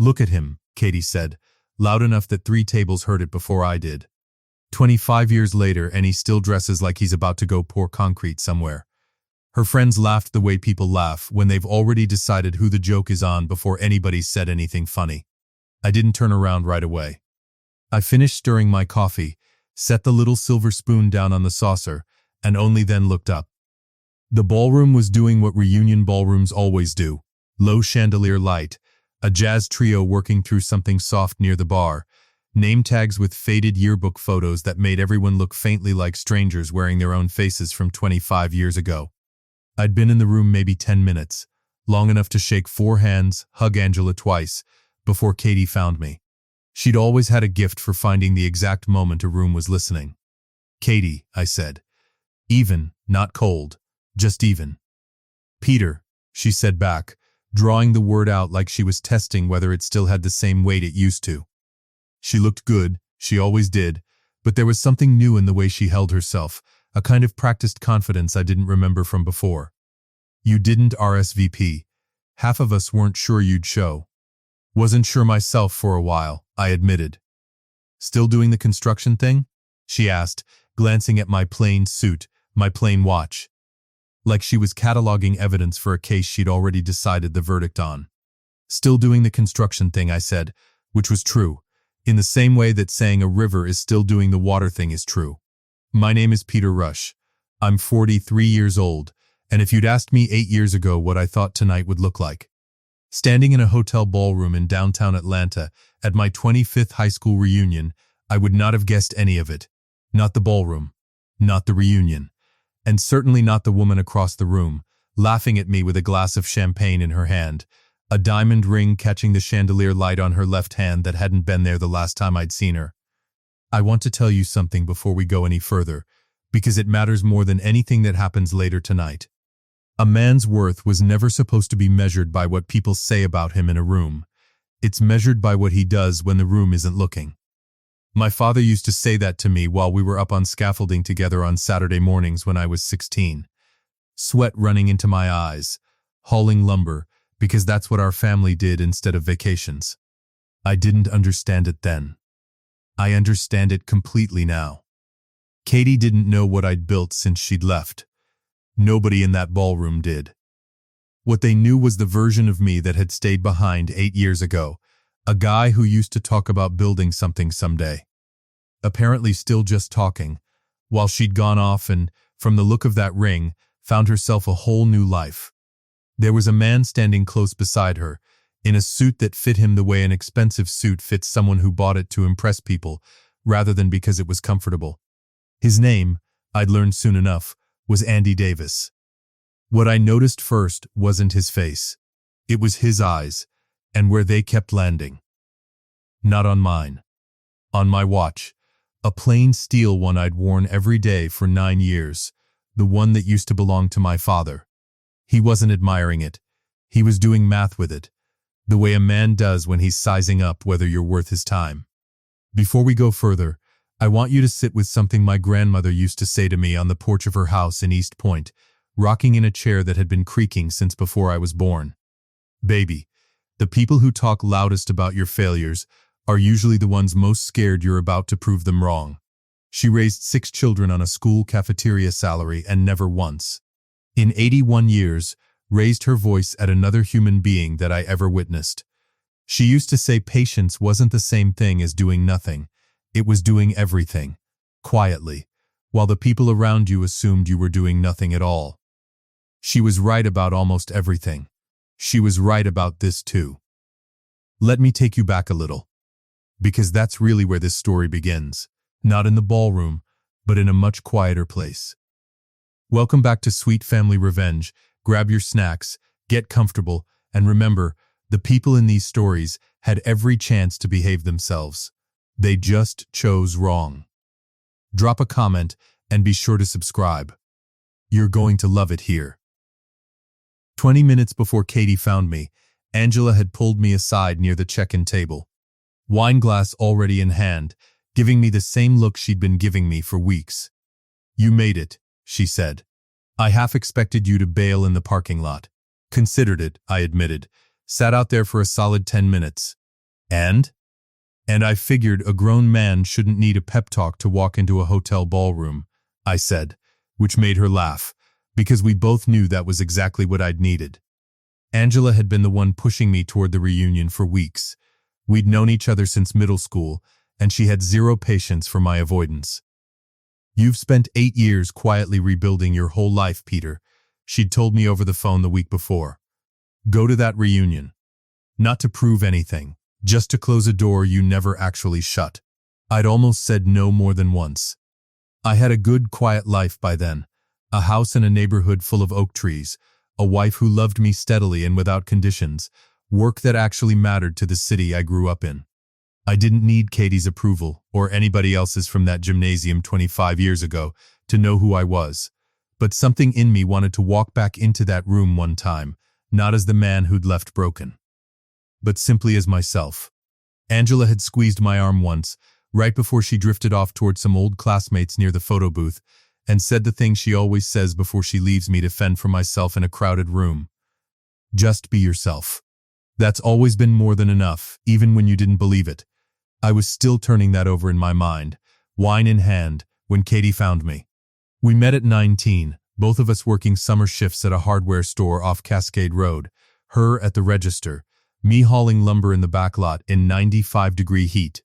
"Look at him," Katie said, loud enough that 3 tables heard it before I did. 25 years later, and he still dresses like he's about to go pour concrete somewhere. Her friends laughed the way people laugh when they've already decided who the joke is on before anybody said anything funny. I didn't turn around right away. I finished stirring my coffee, set the little silver spoon down on the saucer, and only then looked up. The ballroom was doing what reunion ballrooms always do. Low chandelier light, a jazz trio working through something soft near the bar, name tags with faded yearbook photos that made everyone look faintly like strangers wearing their own faces from 25 years ago. I'd been in the room maybe 10 minutes, long enough to shake 4 hands, hug Angela twice, before Katie found me. She'd always had a gift for finding the exact moment a room was listening. "Katie," I said. "Even, not cold, just even." "Peter," she said back, drawing the word out like she was testing whether it still had the same weight it used to. She looked good, she always did, but there was something new in the way she held herself, a kind of practiced confidence I didn't remember from before. "You didn't RSVP. Half of us weren't sure you'd show." "Wasn't sure myself for a while," I admitted. "Still doing the construction thing?" she asked, glancing at my plain suit, my plain watch. Like she was cataloging evidence for a case she'd already decided the verdict on. "Still doing the construction thing," I said, which was true, in the same way that saying a river is still doing the water thing is true. "My name is Peter Rush. I'm 43 years old, and if you'd asked me 8 years ago what I thought tonight would look like, standing in a hotel ballroom in downtown Atlanta at my 25th high school reunion, I would not have guessed any of it. Not the ballroom, not the reunion, and certainly not the woman across the room, laughing at me with a glass of champagne in her hand, a diamond ring catching the chandelier light on her left hand that hadn't been there the last time I'd seen her. I want to tell you something before we go any further, because it matters more than anything that happens later tonight. A man's worth was never supposed to be measured by what people say about him in a room. It's measured by what he does when the room isn't looking. My father used to say that to me while we were up on scaffolding together on Saturday mornings when I was 16. Sweat running into my eyes, hauling lumber, because that's what our family did instead of vacations. I didn't understand it then. I understand it completely now. Katie didn't know what I'd built since she'd left. Nobody in that ballroom did. What they knew was the version of me that had stayed behind 8 years ago, a guy who used to talk about building something someday. Apparently still just talking, while she'd gone off and, from the look of that ring, found herself a whole new life. There was a man standing close beside her, in a suit that fit him the way an expensive suit fits someone who bought it to impress people, rather than because it was comfortable. His name, I'd learned soon enough, was Andy Davis. What I noticed first wasn't his face. It was his eyes, and where they kept landing. Not on mine. On my watch, a plain steel one I'd worn every day for 9 years, the one that used to belong to my father. He wasn't admiring it. He was doing math with it, the way a man does when he's sizing up whether you're worth his time. Before we go further, I want you to sit with something my grandmother used to say to me on the porch of her house in East Point, rocking in a chair that had been creaking since before I was born. "Baby, the people who talk loudest about your failures are usually the ones most scared you're about to prove them wrong." She raised 6 children on a school cafeteria salary and never once, in 81 years, raised her voice at another human being that I ever witnessed. She used to say patience wasn't the same thing as doing nothing. It was doing everything, quietly, while the people around you assumed you were doing nothing at all. She was right about almost everything. She was right about this too. Let me take you back a little, because that's really where this story begins, not in the ballroom, but in a much quieter place. Welcome back to Sweet Family Revenge. Grab your snacks, get comfortable, and remember, the people in these stories had every chance to behave themselves. They just chose wrong. Drop a comment and be sure to subscribe. You're going to love it here. 20 minutes before Katie found me, Angela had pulled me aside near the check-in table, wine glass already in hand, giving me the same look she'd been giving me for weeks. "You made it," she said. "I half expected you to bail in the parking lot." "Considered it," I admitted. "Sat out there for a solid 10 minutes. And? And I figured a grown man shouldn't need a pep talk to walk into a hotel ballroom, I said, which made her laugh, because we both knew that was exactly what I'd needed. Angela had been the one pushing me toward the reunion for weeks. We'd known each other since middle school, and she had zero patience for my avoidance. "You've spent 8 years quietly rebuilding your whole life, Peter," she'd told me over the phone the week before. "Go to that reunion. Not to prove anything, just to close a door you never actually shut." I'd almost said no more than once. I had a good, quiet life by then, a house in a neighborhood full of oak trees, a wife who loved me steadily and without conditions, work that actually mattered to the city I grew up in. I didn't need Katie's approval, or anybody else's from that gymnasium 25 years ago, to know who I was. But something in me wanted to walk back into that room one time, not as the man who'd left broken, but simply as myself. Angela had squeezed my arm once, right before she drifted off toward some old classmates near the photo booth, and said the thing she always says before she leaves me to fend for myself in a crowded room. "Just be yourself." That's always been more than enough, even when you didn't believe it. I was still turning that over in my mind, wine in hand, when Katie found me. We met at 19, both of us working summer shifts at a hardware store off Cascade Road, her at the register, me hauling lumber in the back lot in 95-degree heat.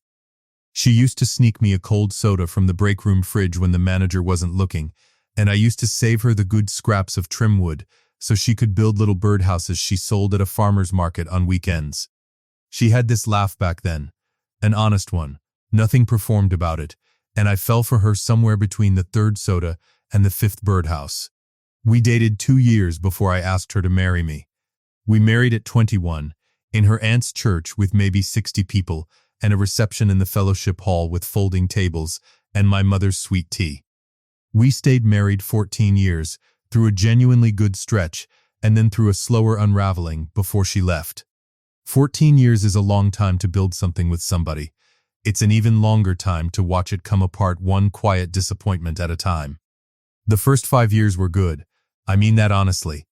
She used to sneak me a cold soda from the break room fridge when the manager wasn't looking, and I used to save her the good scraps of trim wood so she could build little birdhouses she sold at a farmer's market on weekends. She had this laugh back then, an honest one, nothing performed about it, and I fell for her somewhere between the third soda and the fifth birdhouse. We dated 2 years before I asked her to marry me. We married at 21, in her aunt's church with maybe 60 people, and a reception in the fellowship hall with folding tables and my mother's sweet tea. We stayed married 14 years, through a genuinely good stretch, and then through a slower unraveling before she left. 14 years is a long time to build something with somebody. It's an even longer time to watch it come apart one quiet disappointment at a time. The first 5 years were good. I mean that honestly.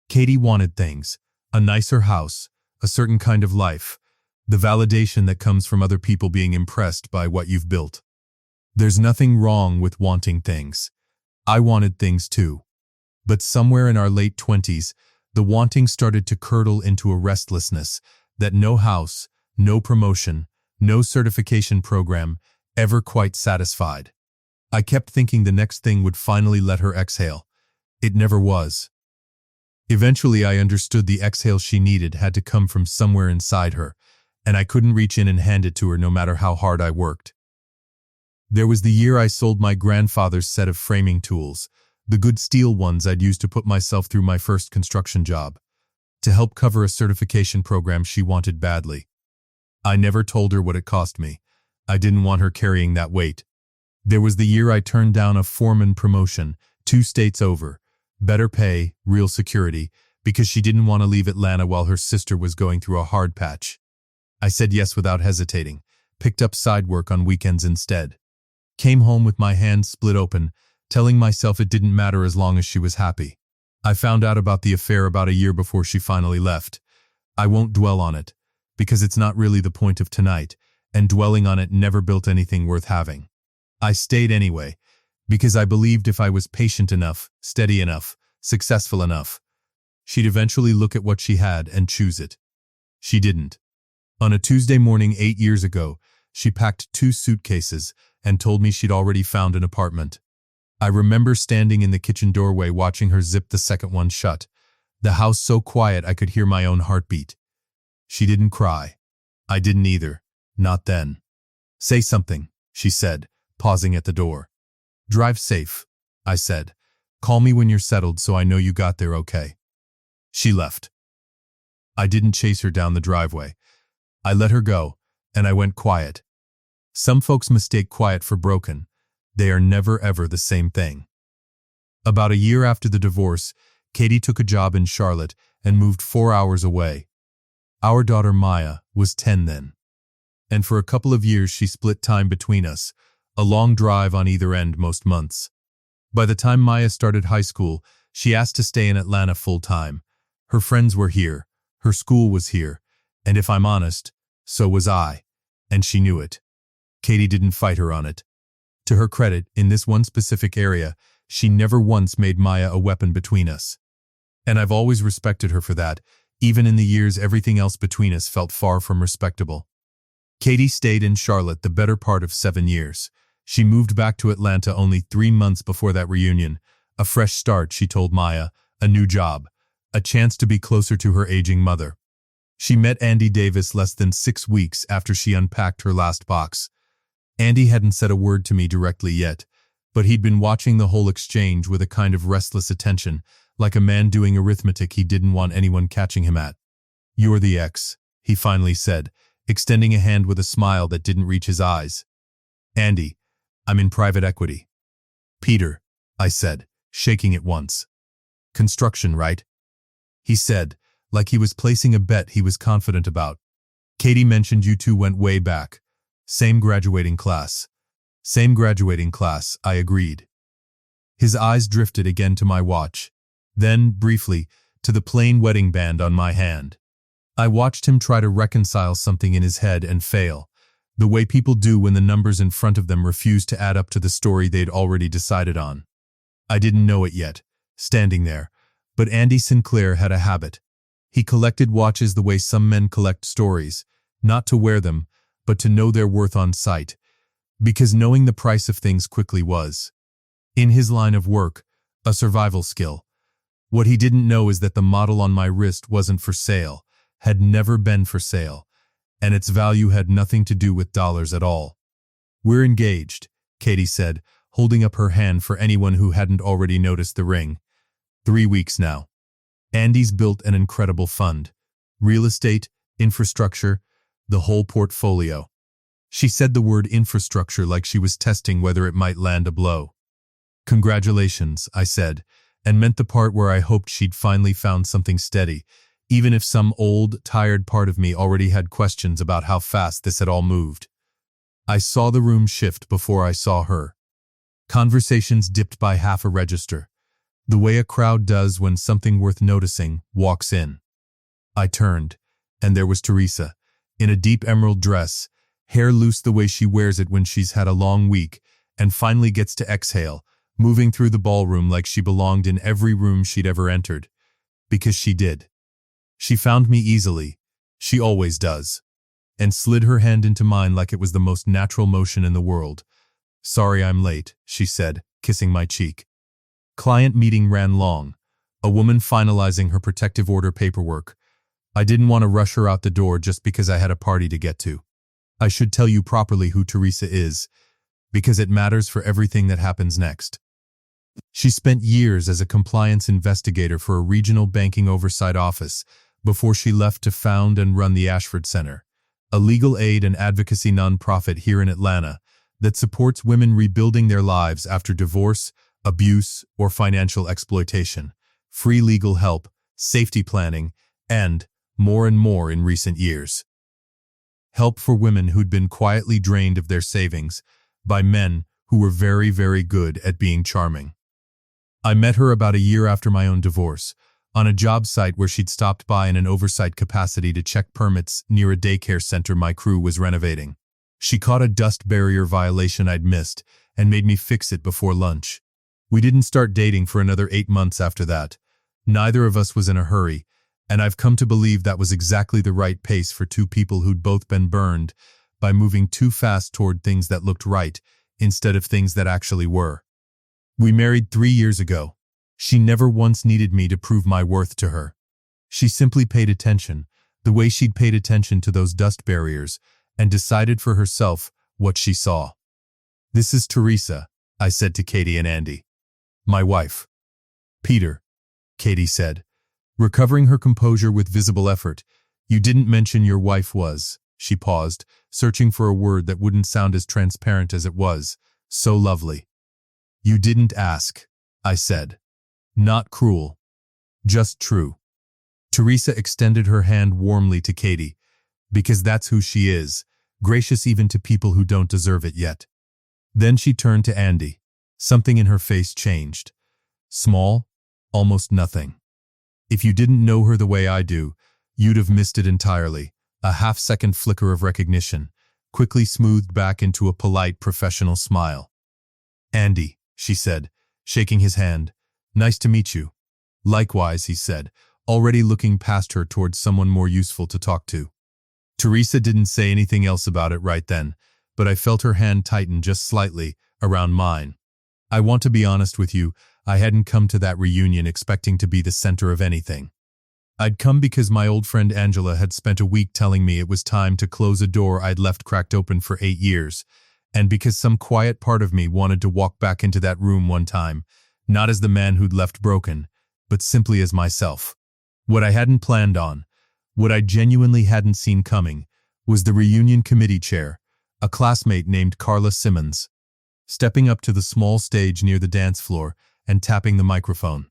Katie wanted things, a nicer house, a certain kind of life, the validation that comes from other people being impressed by what you've built. There's nothing wrong with wanting things. I wanted things too. But somewhere in our late 20s, the wanting started to curdle into a restlessness that no house, no promotion, no certification program ever quite satisfied. I kept thinking the next thing would finally let her exhale. It never was. Eventually, I understood the exhale she needed had to come from somewhere inside her, and I couldn't reach in and hand it to her no matter how hard I worked. There was the year I sold my grandfather's set of framing tools, the good steel ones I'd used to put myself through my first construction job, to help cover a certification program she wanted badly. I never told her what it cost me. I didn't want her carrying that weight. There was the year I turned down a foreman promotion, 2 states over, better pay, real security, because she didn't want to leave Atlanta while her sister was going through a hard patch. I said yes without hesitating, picked up side work on weekends instead. Came home with my hands split open, telling myself it didn't matter as long as she was happy. I found out about the affair about a year before she finally left. I won't dwell on it, because it's not really the point of tonight, and dwelling on it never built anything worth having. I stayed anyway, because I believed if I was patient enough, steady enough, successful enough, she'd eventually look at what she had and choose it. She didn't. On a Tuesday morning 8 years ago, she packed 2 suitcases and told me she'd already found an apartment. I remember standing in the kitchen doorway watching her zip the second one shut, the house so quiet I could hear my own heartbeat. She didn't cry. I didn't either. Not then. "Say something," she said, pausing at the door. "Drive safe," I said. "Call me when you're settled so I know you got there okay." She left. I didn't chase her down the driveway. I let her go, and I went quiet. Some folks mistake quiet for broken. They are never ever the same thing. About a year after the divorce, Katie took a job in Charlotte and moved 4 hours away. Our daughter Maya was 10 then. And for a couple of years she split time between us, a long drive on either end most months. By the time Maya started high school, she asked to stay in Atlanta full time. Her friends were here, her school was here, and if I'm honest, So was I. And she knew it. Katie didn't fight her on it. To her credit, in this one specific area, she never once made Maya a weapon between us. And I've always respected her for that, even in the years everything else between us felt far from respectable. Katie stayed in Charlotte the better part of 7 years. She moved back to Atlanta only 3 months before that reunion. A fresh start, she told Maya, a new job, a chance to be closer to her aging mother. She met Andy Davis less than 6 weeks after she unpacked her last box. Andy hadn't said a word to me directly yet, but he'd been watching the whole exchange with a kind of restless attention, like a man doing arithmetic he didn't want anyone catching him at. "You're the ex," he finally said, extending a hand with a smile that didn't reach his eyes. "Andy, I'm in private equity." "Peter," I said, shaking it once. "Construction, right?" He said, like he was placing a bet he was confident about. "Katie mentioned you two went way back. Same graduating class." "Same graduating class," I agreed. His eyes drifted again to my watch, then, briefly, to the plain wedding band on my hand. I watched him try to reconcile something in his head and fail, the way people do when the numbers in front of them refuse to add up to the story they'd already decided on. I didn't know it yet, standing there, but Andy Sinclair had a habit. He collected watches the way some men collect stories, not to wear them, but to know their worth on sight, because knowing the price of things quickly was, in his line of work, a survival skill. What he didn't know is that the model on my wrist wasn't for sale, had never been for sale, and its value had nothing to do with dollars at all. "We're engaged," Katie said, holding up her hand for anyone who hadn't already noticed the ring. 3 weeks now. Andy's built an incredible fund. Real estate, infrastructure, the whole portfolio. She said the word infrastructure like she was testing whether it might land a blow. "Congratulations," I said, and meant the part where I hoped she'd finally found something steady, even if some old, tired part of me already had questions about how fast this had all moved. I saw the room shift before I saw her. Conversations dipped by half a register, the way a crowd does when something worth noticing walks in. I turned, and there was Teresa, in a deep emerald dress, hair loose the way she wears it when she's had a long week, and finally gets to exhale, moving through the ballroom like she belonged in every room she'd ever entered. Because she did. She found me easily, she always does, and slid her hand into mine like it was the most natural motion in the world. "Sorry I'm late," she said, kissing my cheek. Client meeting ran long, a woman finalizing her protective order paperwork. I didn't want to rush her out the door just because I had a party to get to. I should tell you properly who Teresa is, because it matters for everything that happens next. She spent years as a compliance investigator for a regional banking oversight office before she left to found and run the Ashford Center, a legal aid and advocacy nonprofit here in Atlanta that supports women rebuilding their lives after divorce, abuse, or financial exploitation, free legal help, safety planning, and, more and more in recent years, help for women who'd been quietly drained of their savings by men who were very, very good at being charming. I met her about a year after my own divorce, on a job site where she'd stopped by in an oversight capacity to check permits near a daycare center my crew was renovating. She caught a dust barrier violation I'd missed and made me fix it before lunch. We didn't start dating for another 8 months after that. Neither of us was in a hurry, and I've come to believe that was exactly the right pace for two people who'd both been burned by moving too fast toward things that looked right instead of things that actually were. We married 3 years ago. She never once needed me to prove my worth to her. She simply paid attention, the way she'd paid attention to those dust barriers, and decided for herself what she saw. "This is Teresa," I said to Katie and Andy. "My wife." "Peter," Katie said, recovering her composure with visible effort. "You didn't mention your wife was." She paused, searching for a word that wouldn't sound as transparent as it was. "So lovely." "You didn't ask," I said. "Not cruel. Just true." Teresa extended her hand warmly to Katie, because that's who she is, gracious even to people who don't deserve it yet. Then she turned to Andy. Something in her face changed. Small, almost nothing. "If you didn't know her the way I do, you'd have missed it entirely," A half-second flicker of recognition, quickly smoothed back into a polite, professional smile. "Andy," she said, shaking his hand. "Nice to meet you." "Likewise," he said, already looking past her towards someone more useful to talk to. Teresa didn't say anything else about it right then, but I felt her hand tighten just slightly around mine. I want to be honest with you, I hadn't come to that reunion expecting to be the center of anything. I'd come because my old friend Angela had spent a week telling me it was time to close a door I'd left cracked open for 8 years, and because some quiet part of me wanted to walk back into that room one time, not as the man who'd left broken, but simply as myself. What I hadn't planned on, what I genuinely hadn't seen coming, was the reunion committee chair, a classmate named Carla Simmons, stepping up to the small stage near the dance floor and tapping the microphone.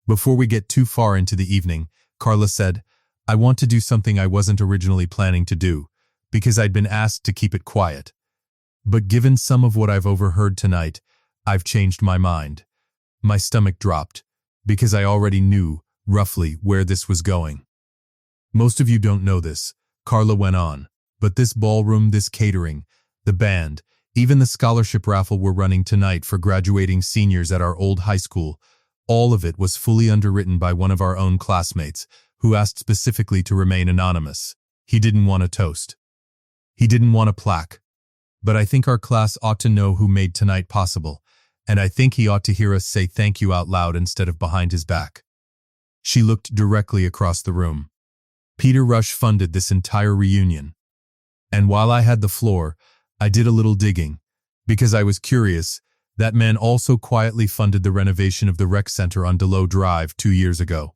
Before we get too far into the evening, Carla said, "I want to do something I wasn't originally planning to do, because I'd been asked to keep it quiet. But given some of what I've overheard tonight, I've changed my mind." My stomach dropped, because I already knew, roughly, where this was going. "Most of you don't know this," Carla went on, "but this ballroom, this catering, the band, even the scholarship raffle we're running tonight for graduating seniors at our old high school, all of it was fully underwritten by one of our own classmates, who asked specifically to remain anonymous. He didn't want a toast. He didn't want a plaque. But I think our class ought to know who made tonight possible, and I think he ought to hear us say thank you out loud instead of behind his back." She looked directly across the room. "Peter Rush funded this entire reunion. And while I had the floor, I did a little digging. Because I was curious, that man also quietly funded the renovation of the rec center on Delow Drive 2 years ago.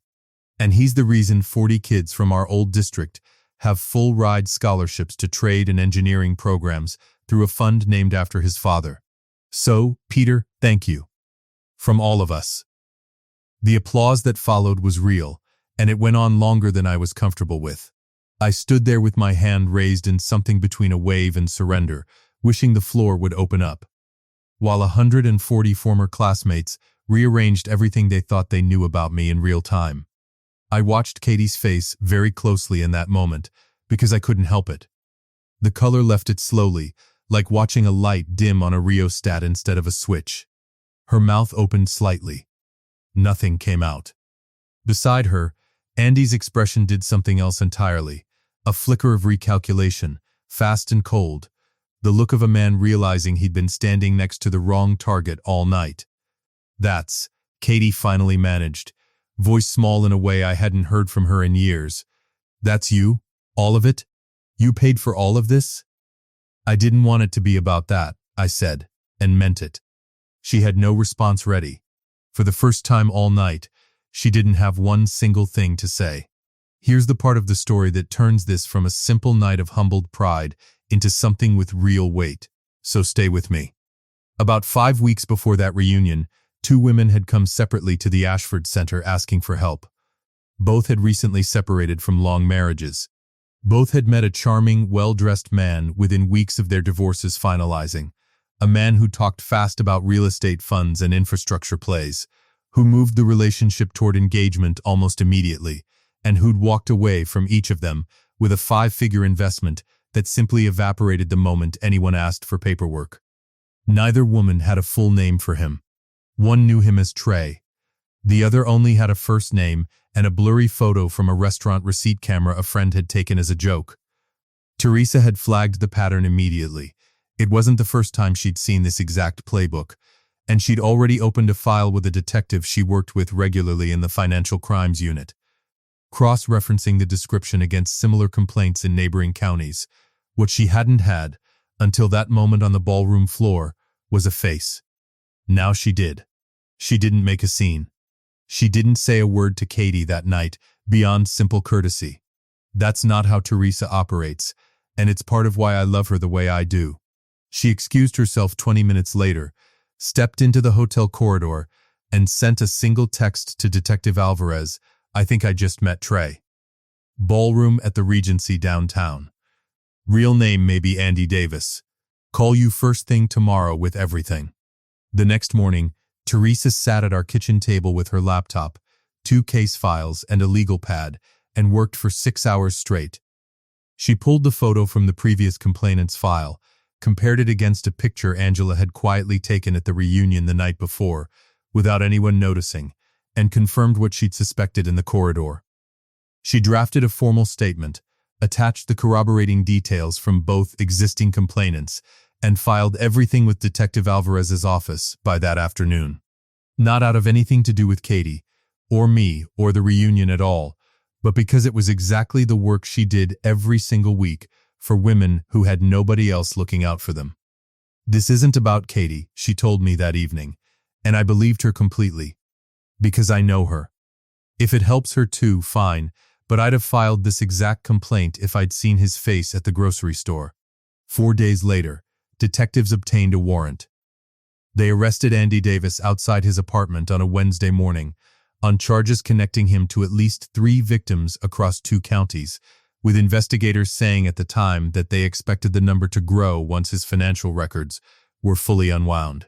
And he's the reason 40 kids from our old district have full-ride scholarships to trade and engineering programs through a fund named after his father. So, Peter, thank you. From all of us." The applause that followed was real, and it went on longer than I was comfortable with. I stood there with my hand raised in something between a wave and surrender, wishing the floor would open up. While 140 former classmates rearranged everything they thought they knew about me in real time. I watched Katie's face very closely in that moment, because I couldn't help it. The color left it slowly, like watching a light dim on a rheostat instead of a switch. Her mouth opened slightly. Nothing came out. Beside her, Andy's expression did something else entirely, a flicker of recalculation, fast and cold, the look of a man realizing he'd been standing next to the wrong target all night. "That's," Katie finally managed, voice small in a way I hadn't heard from her in years. "That's you? All of it? You paid for all of this?" "I didn't want it to be about that," I said, and meant it. She had no response ready. For the first time all night, she didn't have one single thing to say. Here's the part of the story that turns this from a simple night of humbled pride into something with real weight, so stay with me. About 5 weeks before that reunion, 2 women had come separately to the Ashford Center asking for help. Both had recently separated from long marriages. Both had met a charming, well-dressed man within weeks of their divorces finalizing, a man who talked fast about real estate funds and infrastructure plays, who moved the relationship toward engagement almost immediately, and who'd walked away from each of them with a 5-figure investment that simply evaporated the moment anyone asked for paperwork. Neither woman had a full name for him. One knew him as Trey. The other only had a first name and a blurry photo from a restaurant receipt camera a friend had taken as a joke. Teresa had flagged the pattern immediately. It wasn't the first time she'd seen this exact playbook, and she'd already opened a file with a detective she worked with regularly in the financial crimes unit, cross-referencing the description against similar complaints in neighboring counties. What she hadn't had, until that moment on the ballroom floor, was a face. Now she did. She didn't make a scene. She didn't say a word to Katie that night, beyond simple courtesy. That's not how Teresa operates, and it's part of why I love her the way I do. She excused herself 20 minutes later, stepped into the hotel corridor, and sent a single text to Detective Alvarez, "I think I just met Trey. Ballroom at the Regency downtown. Real name may be Andy Davis. Call you first thing tomorrow with everything." The next morning, Teresa sat at our kitchen table with her laptop, 2 case files, and a legal pad, and worked for 6 hours straight. She pulled the photo from the previous complainant's file, compared it against a picture Angela had quietly taken at the reunion the night before, without anyone noticing, and confirmed what she'd suspected in the corridor. She drafted a formal statement, attached the corroborating details from both existing complainants, and filed everything with Detective Alvarez's office by that afternoon. Not out of anything to do with Katie, or me, or the reunion at all, but because it was exactly the work she did every single week for women who had nobody else looking out for them. This isn't about Katie, she told me that evening, and I believed her completely. Because I know her. If it helps her too, fine, but I'd have filed this exact complaint if I'd seen his face at the grocery store. 4 days later, detectives obtained a warrant. They arrested Andy Davis outside his apartment on a Wednesday morning, on charges connecting him to at least 3 victims across 2 counties, with investigators saying at the time that they expected the number to grow once his financial records were fully unwound.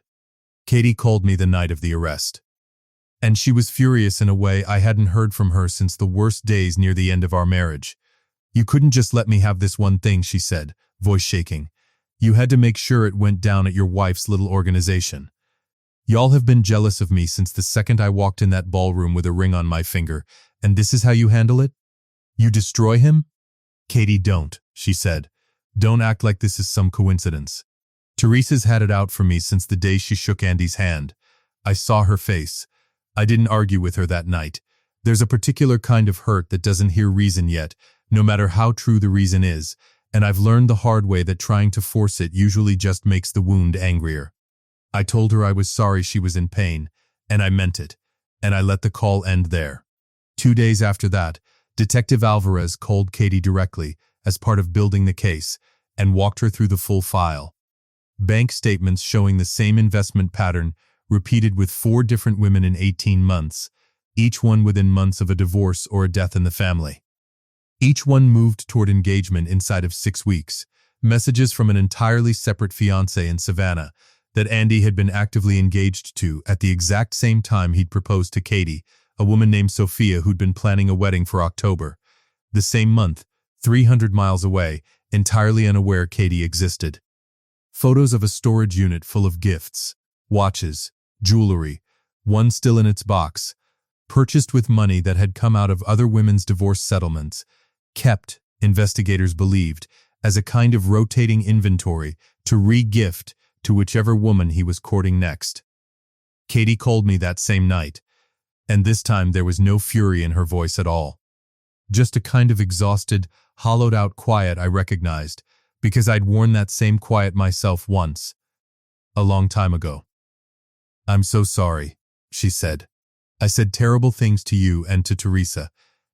Katie called me the night of the arrest. And she was furious in a way I hadn't heard from her since the worst days near the end of our marriage. "You couldn't just let me have this one thing," she said, voice shaking. "You had to make sure it went down at your wife's little organization. Y'all have been jealous of me since the second I walked in that ballroom with a ring on my finger, and this is how you handle it? You destroy him?" "Katie, don't," she said. "Don't act like this is some coincidence. Teresa's had it out for me since the day she shook Andy's hand. I saw her face. I didn't argue with her that night. There's a particular kind of hurt that doesn't hear reason yet, no matter how true the reason is, and I've learned the hard way that trying to force it usually just makes the wound angrier. I told her I was sorry she was in pain, and I meant it, and I let the call end there." 2 days after that, Detective Alvarez called Katie directly as part of building the case and walked her through the full file. Bank statements showing the same investment pattern repeated with 4 different women in 18 months, each one within months of a divorce or a death in the family. Each one moved toward engagement inside of 6 weeks. Messages from an entirely separate fiancé in Savannah that Andy had been actively engaged to at the exact same time he'd proposed to Katie, a woman named Sophia who'd been planning a wedding for October. The same month, 300 miles away, entirely unaware Katie existed. Photos of a storage unit full of gifts, watches, jewelry, one still in its box, purchased with money that had come out of other women's divorce settlements, kept, investigators believed, as a kind of rotating inventory to re-gift to whichever woman he was courting next. Katie called me that same night, and this time there was no fury in her voice at all. Just a kind of exhausted, hollowed-out quiet I recognized, because I'd worn that same quiet myself once, a long time ago. "I'm so sorry," she said. "I said terrible things to you and to Teresa,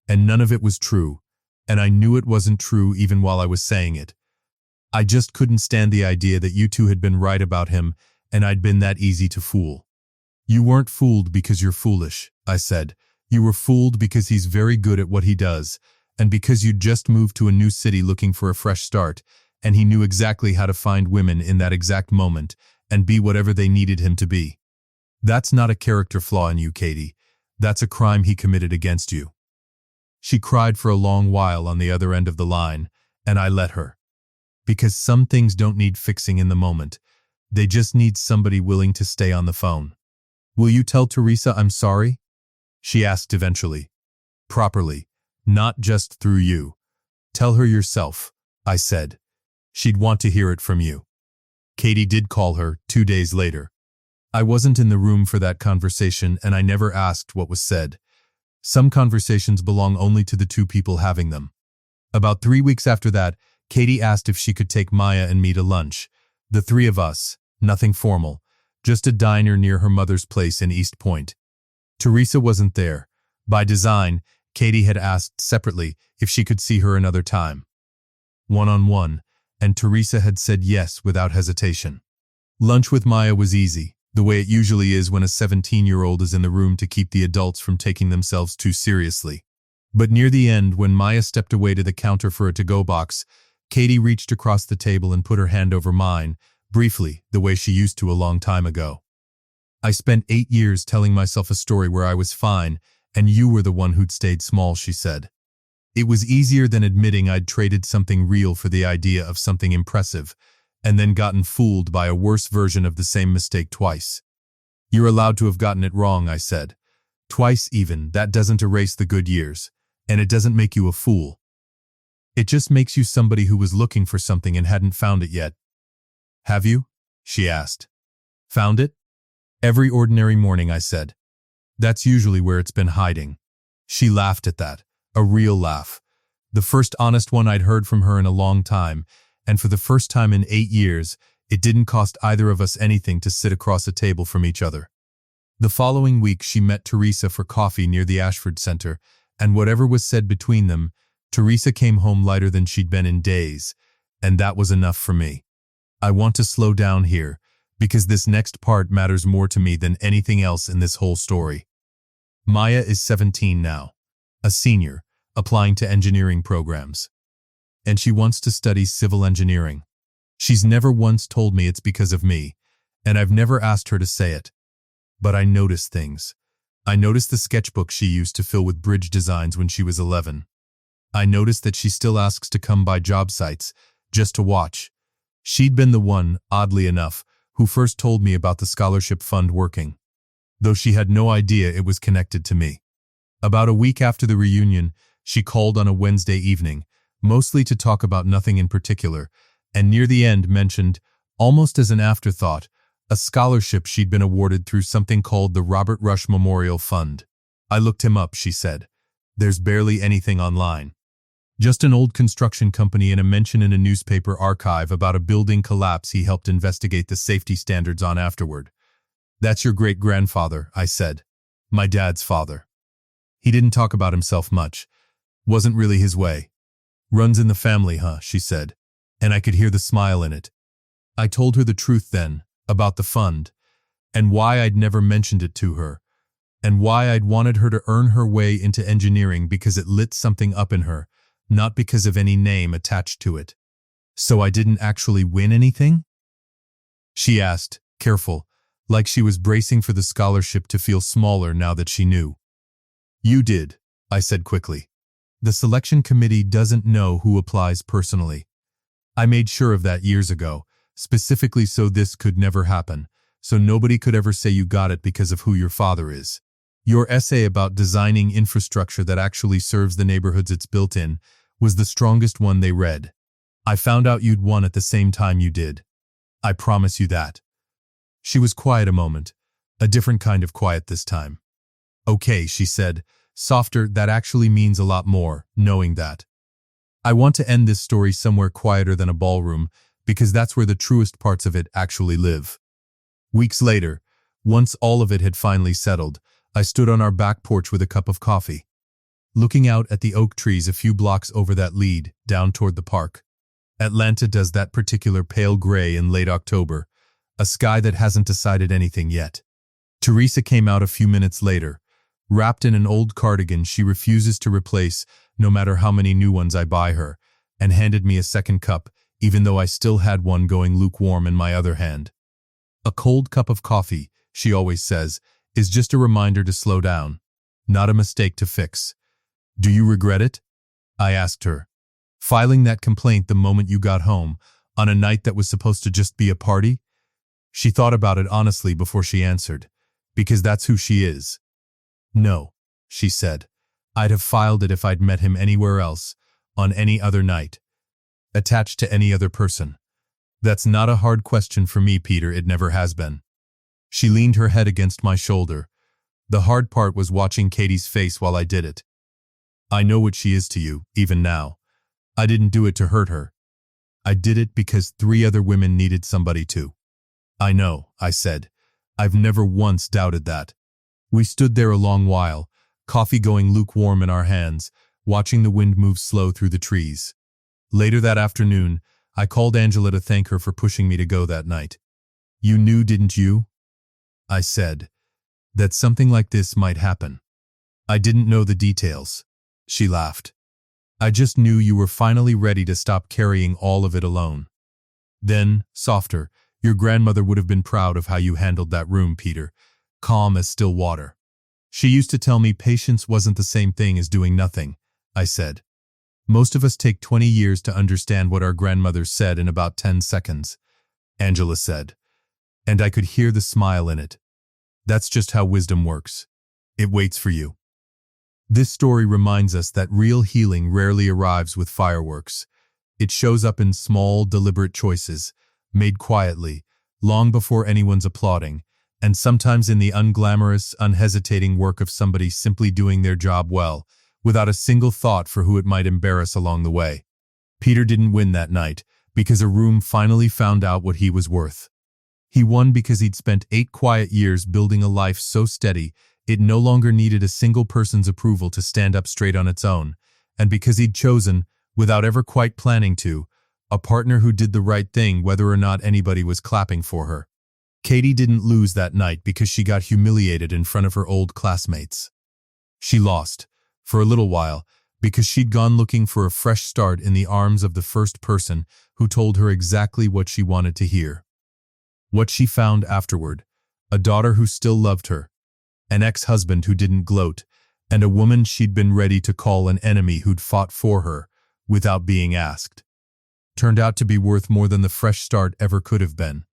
and none of it was true, and I knew it wasn't true even while I was saying it. I just couldn't stand the idea that you two had been right about him and I'd been that easy to fool." "You weren't fooled because you're foolish," I said. "You were fooled because he's very good at what he does, and because you'd just moved to a new city looking for a fresh start, and he knew exactly how to find women in that exact moment and be whatever they needed him to be. That's not a character flaw in you, Katie. That's a crime he committed against you." She cried for a long while on the other end of the line, and I let her. Because some things don't need fixing in the moment. They just need somebody willing to stay on the phone. "Will you tell Teresa I'm sorry?" she asked eventually. "Properly, not just through you. Tell her yourself," I said. "She'd want to hear it from you." Katie did call her 2 days later. I wasn't in the room for that conversation, and I never asked what was said. Some conversations belong only to the 2 people having them. About 3 weeks after that, Katie asked if she could take Maya and me to lunch. The 3 of us, nothing formal, just a diner near her mother's place in East Point. Teresa wasn't there. By design, Katie had asked separately if she could see her another time. One-on-one, and Teresa had said yes without hesitation. Lunch with Maya was easy, the way it usually is when a 17-year-old is in the room to keep the adults from taking themselves too seriously. But near the end, when Maya stepped away to the counter for a to-go box, Katie reached across the table and put her hand over mine, briefly, the way she used to a long time ago. "I spent 8 years telling myself a story where I was fine, and you were the one who'd stayed small," she said. It was easier than admitting I'd traded something real for the idea of something impressive, and then gotten fooled by a worse version of the same mistake twice. You're allowed to have gotten it wrong, I said. Twice even, that doesn't erase the good years, and it doesn't make you a fool. It just makes you somebody who was looking for something and hadn't found it yet. Have you? She asked. Found it? Every ordinary morning, I said. That's usually where it's been hiding. She laughed at that, a real laugh. The first honest one I'd heard from her in a long time, and for the first time in 8 years, it didn't cost either of us anything to sit across a table from each other. The following week she met Teresa for coffee near the Ashford Center, and whatever was said between them, Teresa came home lighter than she'd been in days, and that was enough for me. I want to slow down here, because this next part matters more to me than anything else in this whole story. Maya is 17 now, a senior, applying to engineering programs. And she wants to study civil engineering. She's never once told me it's because of me, and I've never asked her to say it. But I notice things. I noticed the sketchbook she used to fill with bridge designs when she was 11. I noticed that she still asks to come by job sites, just to watch. She'd been the one, oddly enough, who first told me about the scholarship fund working, though she had no idea it was connected to me. About a week after the reunion, she called on a Wednesday evening, mostly to talk about nothing in particular, and near the end mentioned, almost as an afterthought, a scholarship she'd been awarded through something called the Robert Rush Memorial Fund. I looked him up, she said. There's barely anything online. Just an old construction company and a mention in a newspaper archive about a building collapse he helped investigate the safety standards on afterward. That's your great-grandfather, I said. My dad's father. He didn't talk about himself much. Wasn't really his way. Runs in the family, huh, she said, and I could hear the smile in it. I told her the truth then, about the fund, and why I'd never mentioned it to her, and why I'd wanted her to earn her way into engineering because it lit something up in her, not because of any name attached to it. So I didn't actually win anything? She asked, careful, like she was bracing for the scholarship to feel smaller now that she knew. You did, I said quickly. The selection committee doesn't know who applies personally. I made sure of that years ago, specifically so this could never happen, so nobody could ever say you got it because of who your father is. Your essay about designing infrastructure that actually serves the neighborhoods it's built in was the strongest one they read. I found out you'd won at the same time you did. I promise you that. She was quiet a moment, a different kind of quiet this time. Okay, she said, softer, that actually means a lot more, knowing that. I want to end this story somewhere quieter than a ballroom, because that's where the truest parts of it actually live. Weeks later, once all of it had finally settled, I stood on our back porch with a cup of coffee, looking out at the oak trees a few blocks over that lead, down toward the park. Atlanta does that particular pale gray in late October, a sky that hasn't decided anything yet. Teresa came out a few minutes later, wrapped in an old cardigan she refuses to replace no matter how many new ones I buy her, and handed me a second cup, even though I still had one going lukewarm in my other hand. A cold cup of coffee, she always says, is just a reminder to slow down, not a mistake to fix. Do you regret it? I asked her. Filing that complaint the moment you got home, on a night that was supposed to just be a party? She thought about it honestly before she answered, because that's who she is. No, she said. I'd have filed it if I'd met him anywhere else, on any other night, attached to any other person. That's not a hard question for me, Peter, it never has been. She leaned her head against my shoulder. The hard part was watching Katie's face while I did it. I know what she is to you, even now. I didn't do it to hurt her. I did it because 3 other women needed somebody to. I know, I said. I've never once doubted that. We stood there a long while, coffee going lukewarm in our hands, watching the wind move slow through the trees. Later that afternoon, I called Angela to thank her for pushing me to go that night. You knew, didn't you? I said, that something like this might happen. I didn't know the details. She laughed. I just knew you were finally ready to stop carrying all of it alone. Then, softer, your grandmother would have been proud of how you handled that room, Peter, calm as still water. She used to tell me patience wasn't the same thing as doing nothing, I said. Most of us take 20 years to understand what our grandmothers said in about 10 seconds, Angela said, and I could hear the smile in it. That's just how wisdom works. It waits for you. This story reminds us that real healing rarely arrives with fireworks. It shows up in small, deliberate choices, made quietly, long before anyone's applauding, and sometimes in the unglamorous, unhesitating work of somebody simply doing their job well, without a single thought for who it might embarrass along the way. Peter didn't win that night because a room finally found out what he was worth. He won because he'd spent 8 quiet years building a life so steady it no longer needed a single person's approval to stand up straight on its own, and because he'd chosen, without ever quite planning to, a partner who did the right thing whether or not anybody was clapping for her. Katie didn't lose that night because she got humiliated in front of her old classmates. She lost, for a little while, because she'd gone looking for a fresh start in the arms of the first person who told her exactly what she wanted to hear. What she found afterward: a daughter who still loved her, an ex-husband who didn't gloat, and a woman she'd been ready to call an enemy who'd fought for her, without being asked. Turned out to be worth more than the fresh start ever could have been.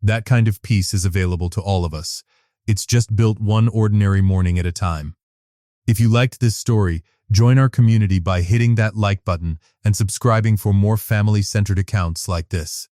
That kind of peace is available to all of us. It's just built one ordinary morning at a time. If you liked this story, join our community by hitting that like button and subscribing for more family-centered accounts like this.